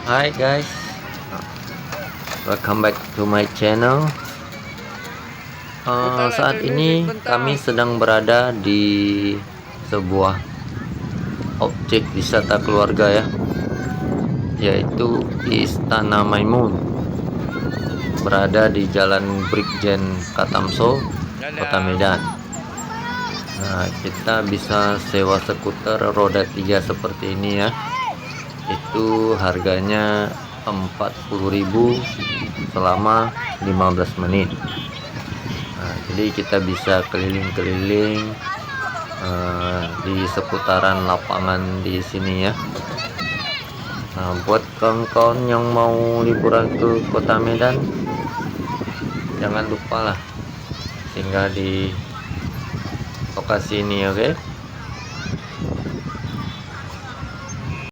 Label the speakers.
Speaker 1: Hai guys, welcome back to my channel. Saat ini kami sedang berada di sebuah objek wisata keluarga ya, yaitu Istana Maimun, berada di Jalan Brigjen Katamso, Kota Medan. Nah, kita bisa sewa skuter roda 3 seperti ini ya. Itu harganya 40.000 selama 15 menit. Nah, jadi kita bisa keliling-keliling di seputaran lapangan di sini ya. Nah, buat kawan-kawan yang mau liburan ke Kota Medan, jangan lupa lah singgah di lokasi ini, oke?